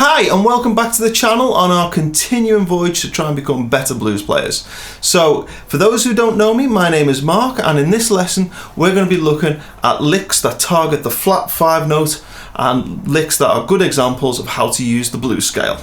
Hi and welcome back to the channel on our continuing voyage to try and become better blues players. So for those who don't know me, my name is Mark, and in this lesson we're going to be looking at licks that target the flat 5 note and licks that are good examples of how to use the blues scale.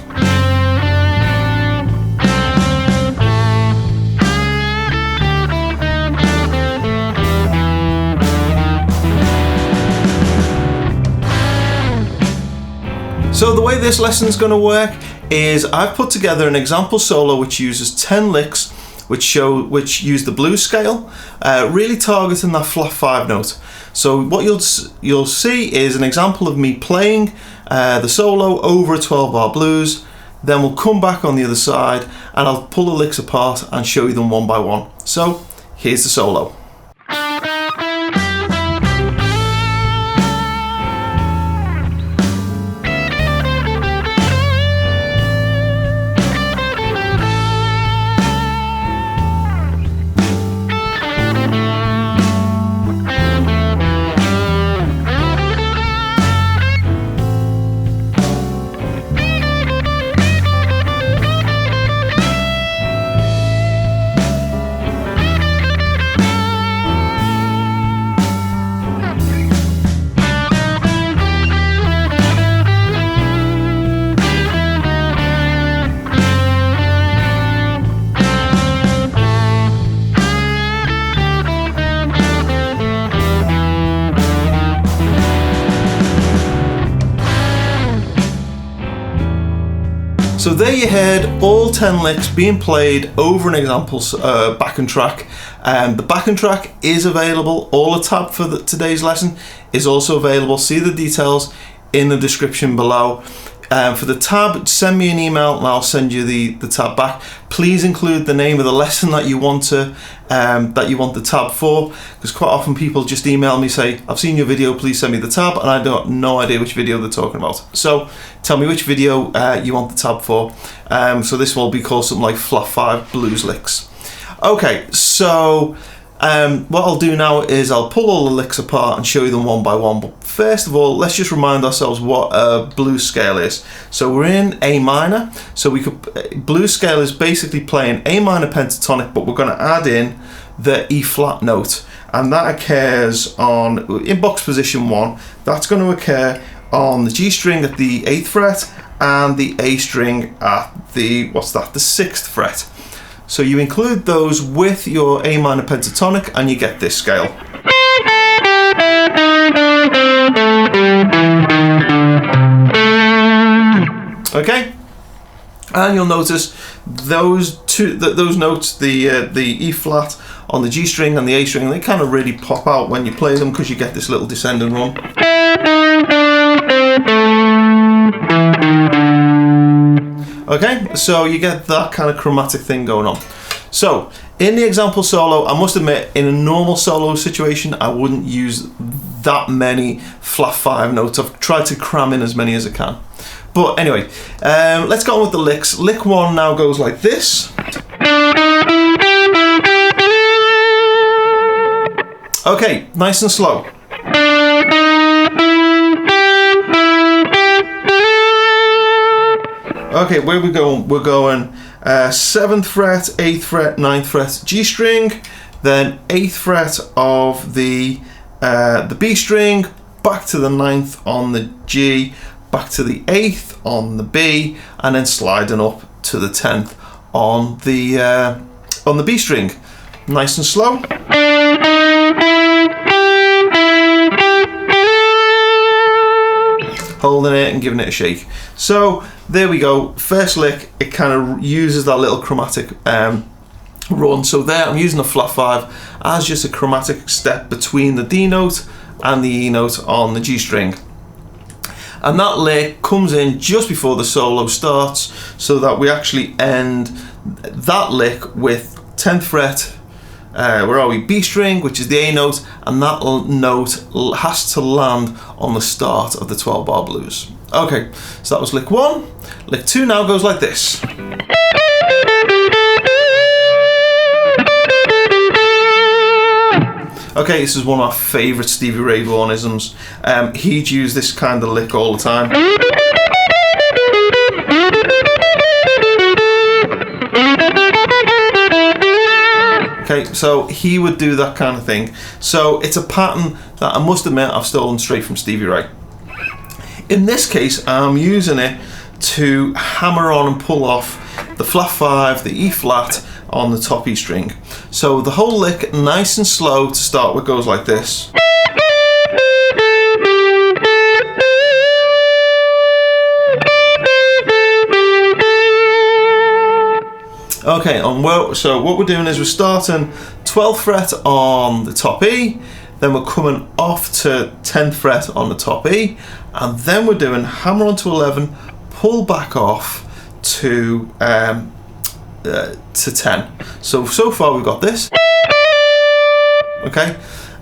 So the way this lesson is going to work is I've put together an example solo which uses 10 licks which use the blues scale, really targeting that flat 5 note. So what you'll see is an example of me playing the solo over a 12-bar blues. Then we'll come back on the other side and I'll pull the licks apart and show you them one by one. So here's the solo. So there you heard all 10 licks being played over an example backing track. The backing track is available. All the tab for today's lesson is also available. See the details in the description below. For the tab, send me an email and I'll send you the tab back. Please include the name of the lesson that you want the tab for, because quite often people just email me, say, I've seen your video, please send me the tab, and I have no idea which video they're talking about. So tell me which video you want the tab for. So this will be called something like flat 5 blues licks. Okay, so what I'll do now is I'll pull all the licks apart and show you them one by one. But first of all, let's just remind ourselves what a blues scale is. So we're in A minor. So blues scale is basically playing A minor pentatonic, but we're going to add in the E flat note, and that occurs in box position 1. That's going to occur on the G string at the 8th fret and the A string at the 6th fret. So you include those with your A minor pentatonic and you get this scale. Okay, and you'll notice those notes, the E flat on the G string and the A string, they kind of really pop out when you play them because you get this little descending run. Okay, so you get that kind of chromatic thing going on. So in the example solo, I must admit, in a normal solo situation, I wouldn't use that many flat 5 notes. I've tried to cram in as many as I can. But anyway, let's go on with the licks. Lick 1 now goes like this. Okay, nice and slow. Okay, where are we going? We're going 7th fret, 8th fret, 9th fret, G string, then 8th fret of the B string, back to the 9th on the G, back to the 8th on the B, and then sliding up to the 10th on the B string. Nice and slow. Holding it and giving it a shake. So there we go. First lick, it kind of uses that little chromatic run. So there I'm using a flat 5 as just a chromatic step between the D note and the E note on the G string. And that lick comes in just before the solo starts, so that we actually end that lick with 10th fret, where are we? B string, which is the A note, and that note has to land on the start of the 12-bar blues. Okay, so that was lick 1. Lick 2 now goes like this. Okay, this is one of my favourite Stevie Ray Vaughan-isms. He'd use this kind of lick all the time. So he would do that kind of thing. So it's a pattern that I must admit I've stolen straight from Stevie Ray. In this case, I'm using it to hammer on and pull off the flat 5, the E flat on the top E string. So the whole lick, nice and slow to start with, goes like this. Okay, so what we're doing is we're starting 12th fret on the top E, then we're coming off to 10th fret on the top E, and then we're doing hammer on to 11, pull back off to 10. So far we've got this. Okay,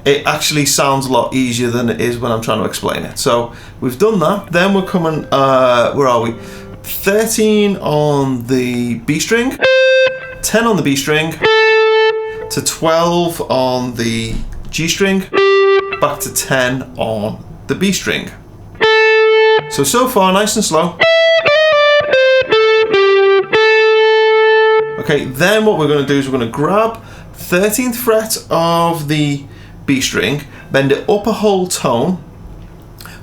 it actually sounds a lot easier than it is when I'm trying to explain it. So we've done that. Then we're coming, where are we? 13 on the B string, 10 on the B string, to 12 on the G string, back to 10 on the B string. So far nice and slow. Okay, then what we're going to do is we're going to grab 13th fret of the B string, bend it up a whole tone,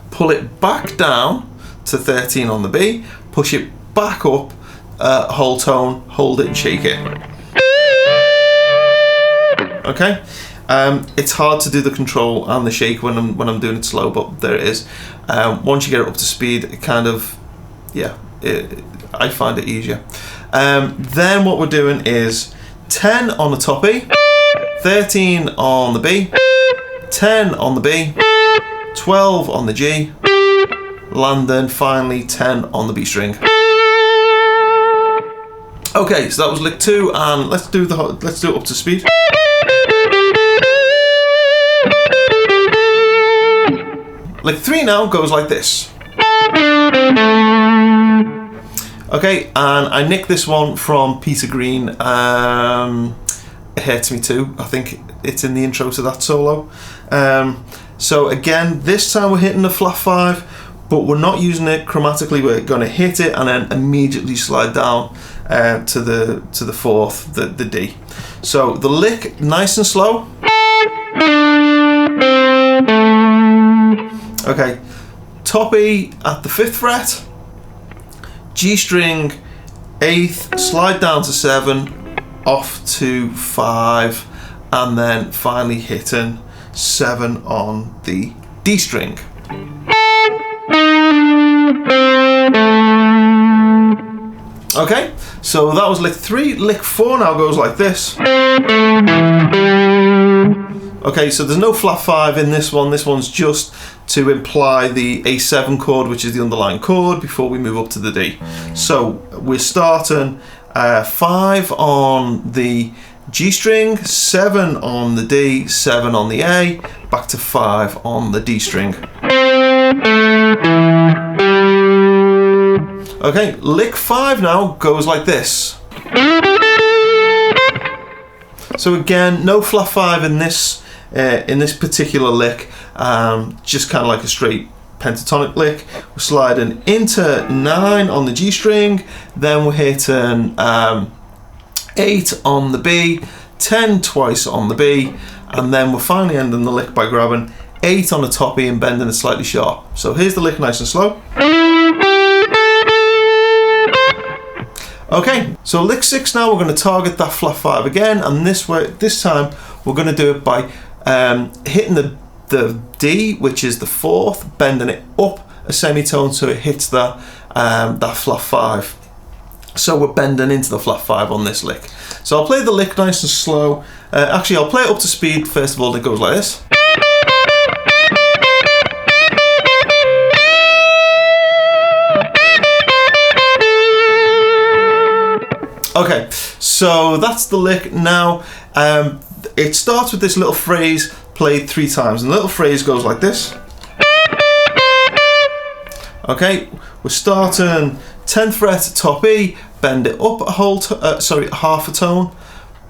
pull it back down to 13 on the B, push it back up a whole tone, hold it and shake it. Okay, it's hard to do the control and the shake when I'm doing it slow, but there it is. Once you get it up to speed, it kind of, I find it easier. Then what we're doing is 10 on the top E, 13 on the B, 10 on the B, 12 on the G, landing finally 10 on the B string. Okay, so that was lick 2, and let's do it up to speed. Lick 3 now goes like this. Okay, and I nicked this one from Peter Green. It Hurts Me Too. I think it's in the intro to that solo. So again, this time we're hitting the flat 5, but we're not using it chromatically. We're going to hit it and then immediately slide down to the 4th, the D. So the lick, nice and slow. Okay, top E at the 5th fret, G string 8th, slide down to 7, off to 5, and then finally hitting 7 on the D string. Okay, so that was lick 3. Lick 4 now goes like this. Okay, so there's no flat 5 in this one. This one's just to imply the A7 chord, which is the underlying chord, before we move up to the D. So we're starting 5 on the G string, 7 on the D, 7 on the A, back to 5 on the D string. Okay, lick 5 now goes like this. So again, no flat 5 in this particular lick, just kind of like a straight pentatonic lick. We're sliding into 9 on the G string, then we're hitting 8 on the B, 10 twice on the B, and then we're finally ending the lick by grabbing 8 on the top E and bending it slightly sharp. So here's the lick nice and slow. Okay, so lick 6 now, we're going to target that flat 5 again, and this time we're going to do it by hitting the D, which is the 4th, bending it up a semitone so it hits that flat 5. So we're bending into the flat 5 on this lick. So I'll play the lick nice and slow. Actually, I'll play it up to speed first of all. It goes like this. Okay, so that's the lick. Now it starts with this little phrase played 3 times, and the little phrase goes like this. Okay, we're starting 10th fret top E, bend it up a half a tone,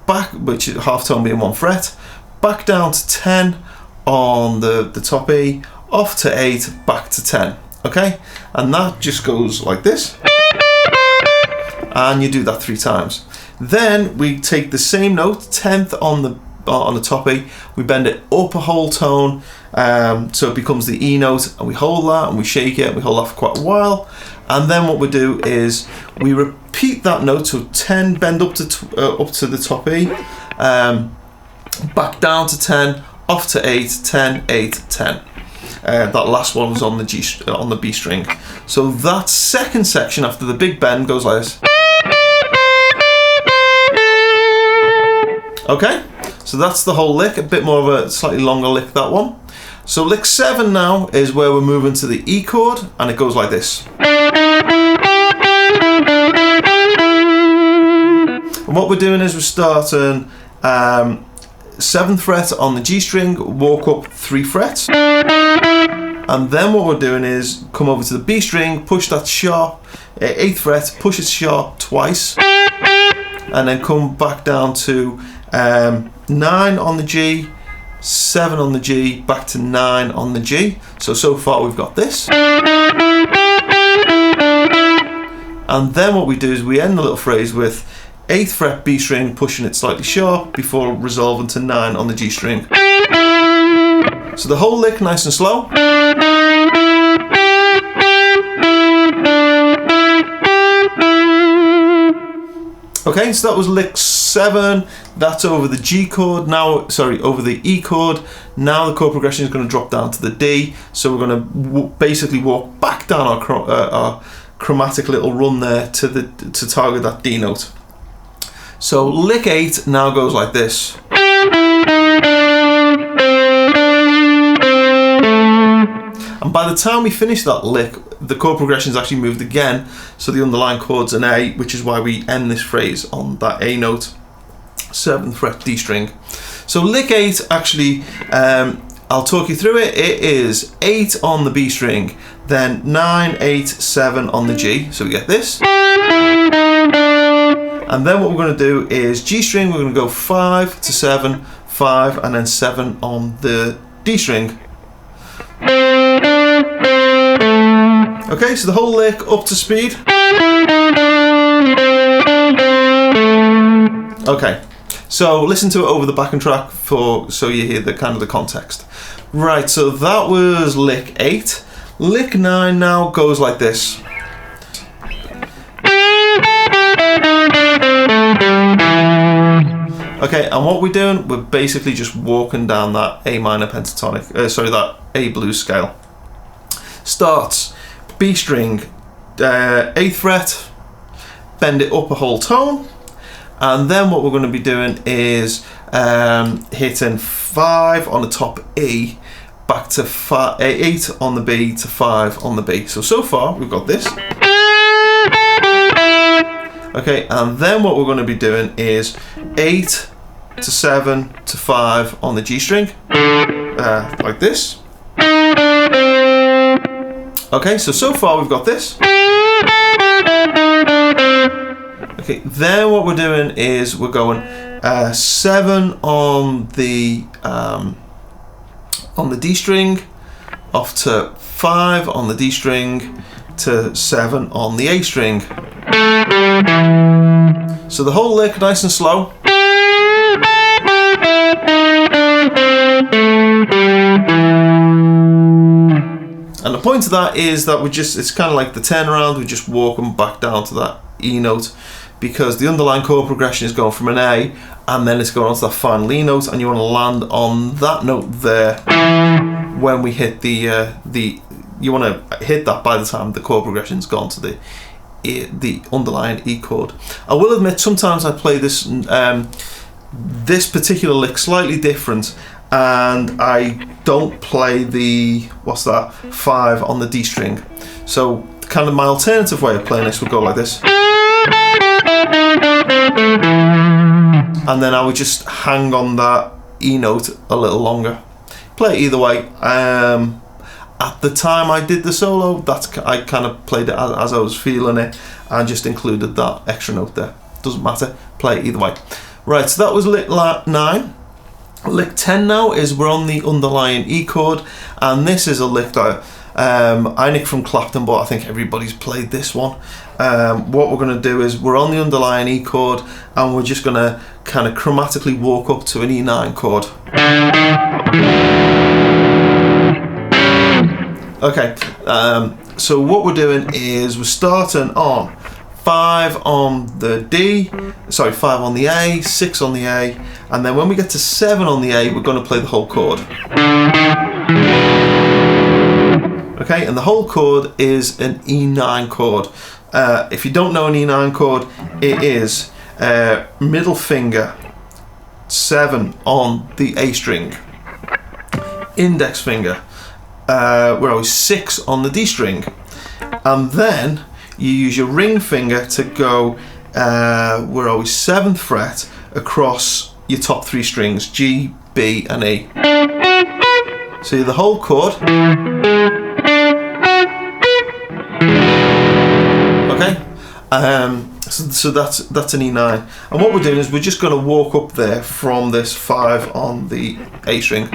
back, which is half tone being 1 fret, back down to 10 on the top E, off to 8, back to 10. Okay, and that just goes like this. And you do that 3 times. Then we take the same note, 10th on on the top E, we bend it up a whole tone, so it becomes the E note, and we hold that and we shake it and we hold that for quite a while, and then what we do is we repeat that note, so 10, bend up to the top E, back down to 10, off to 8, 10, 8, 10. That last one was on the B string. So that second section after the big bend goes like this. Okay, so that's the whole lick, a bit more of a slightly longer lick, that one. So lick 7 now is where we're moving to the E chord, and it goes like this. And what we're doing is we're starting 7th fret on the G string, walk up 3 frets, and then what we're doing is come over to the B string, push that sharp, 8th fret, push it sharp twice, and then come back down to 9 on the G, 7 on the G, back to 9 on the G. So far we've got this. And then what we do is we end the little phrase with 8th fret B string, pushing it slightly sharp before resolving to 9 on the G string. So the whole lick nice and slow. Okay, so that was lick 7. That's over the G chord now, over the E chord. Now the chord progression is going to drop down to the D. So we're going to basically walk back down our chromatic little run there to target that D note. So lick 8 now goes like this. And by the time we finish that lick, the chord progression's actually moved again, so the underlying chord's an A, which is why we end this phrase on that A note, 7th fret D string. So lick 8 actually, I'll talk you through it. It is 8 on the B string, then 9, 8, 7 on the G, so we get this. And then what we're going to do is G string, we're going to go 5 to 7, 5, and then 7 on the D string. Okay, so the whole lick up to speed. Okay, so listen to it over the backing track so you hear the kind of the context. Right, so that was lick 8. Lick 9 now goes like this. Okay, and what we're doing, we're basically just walking down that A minor pentatonic, that A blues scale. Starts B string, 8th fret, bend it up a whole tone, and then what we're going to be doing is hitting 5 on the top E, back to 8 on the B to 5 on the B. So far we've got this. Okay, and then what we're going to be doing is 8 to 7 to 5 on the G string, like this. Okay, so far we've got this. Okay, then what we're doing is we're going 7 on the D string, off to 5 on the D string, to 7 on the A string. So the whole lick nice and slow. And the point of that is that it's kind of like the turnaround, we're just walking back down to that E note, because the underlying chord progression is going from an A and then it's going on to that final E note, and you want to land on that note there when we hit you want to hit that by the time the chord progression's gone to the underlying E chord. I will admit sometimes I play this particular lick slightly different, and I don't play the 5 on the D string. So kind of my alternative way of playing this would go like this, and then I would just hang on that E note a little longer. Play it either way. At the time I did the solo, I kind of played it as I was feeling it and just included that extra note there. Doesn't matter, play it either way. Right, so that was lick 9. Lick 10 now is we're on the underlying E chord, and this is a lick that I nicked from Clapton, but I think everybody's played this one. What we're going to do is we're on the underlying E chord, and we're just going to kind of chromatically walk up to an E9 chord. Okay, so what we're doing is we're starting on 5 on the D, sorry, 5 on the A, 6 on the A, and then when we get to 7 on the A, we're going to play the whole chord. Okay, and the whole chord is an E9 chord. If you don't know an E9 chord, it is middle finger, 7 on the A string, index finger, we're always 6 on the D string, and then you use your ring finger to go, we're always 7th fret across your top 3 strings, G, B and E. So the whole chord. Okay, so that's an E9, and what we're doing is we're just going to walk up there from this 5 on the A string.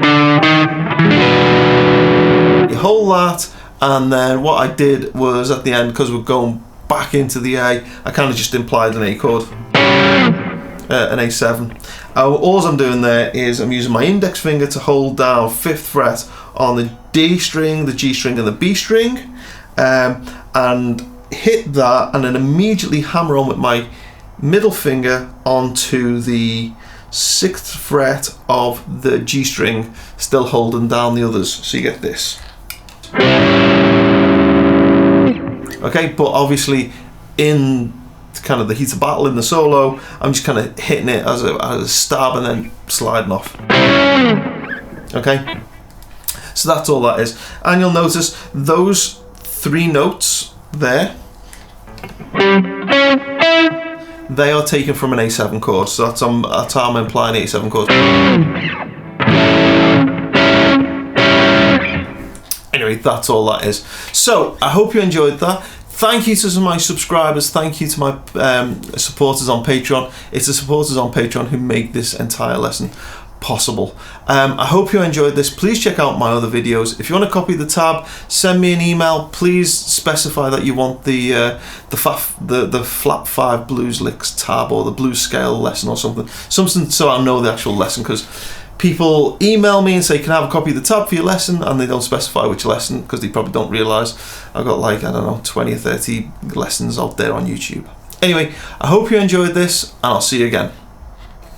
You hold that, and then what I did was at the end, because we're going back into the A, I kind of just implied an A chord, an A7. All I'm doing there is I'm using my index finger to hold down 5th fret on the D string, the G string and the B string, and hit that, and then immediately hammer on with my middle finger onto the 6th fret of the G string, still holding down the others, so you get this. Okay, but obviously in kind of the heat of battle in the solo, I'm just kind of hitting it as a stab and then sliding off. Okay, so that's all that is, and you'll notice those 3 notes there, they are taken from an A7 chord, so that's how I'm implying A7 chords. Anyway, that's all that is. So I hope you enjoyed that. Thank you to my subscribers. Thank you to my supporters on Patreon. It's the supporters on Patreon who make this entire lesson possible. I hope you enjoyed this. Please check out my other videos. If you want to copy the tab, send me an email. Please specify that you want the flat 5 blues licks tab or the blues scale lesson or something so I know the actual lesson, because people email me and say, can I have a copy of the tab for your lesson, and they don't specify which lesson because they probably don't realise I've got like, I don't know, 20 or 30 lessons out there on YouTube. Anyway, I hope you enjoyed this, and I'll see you again.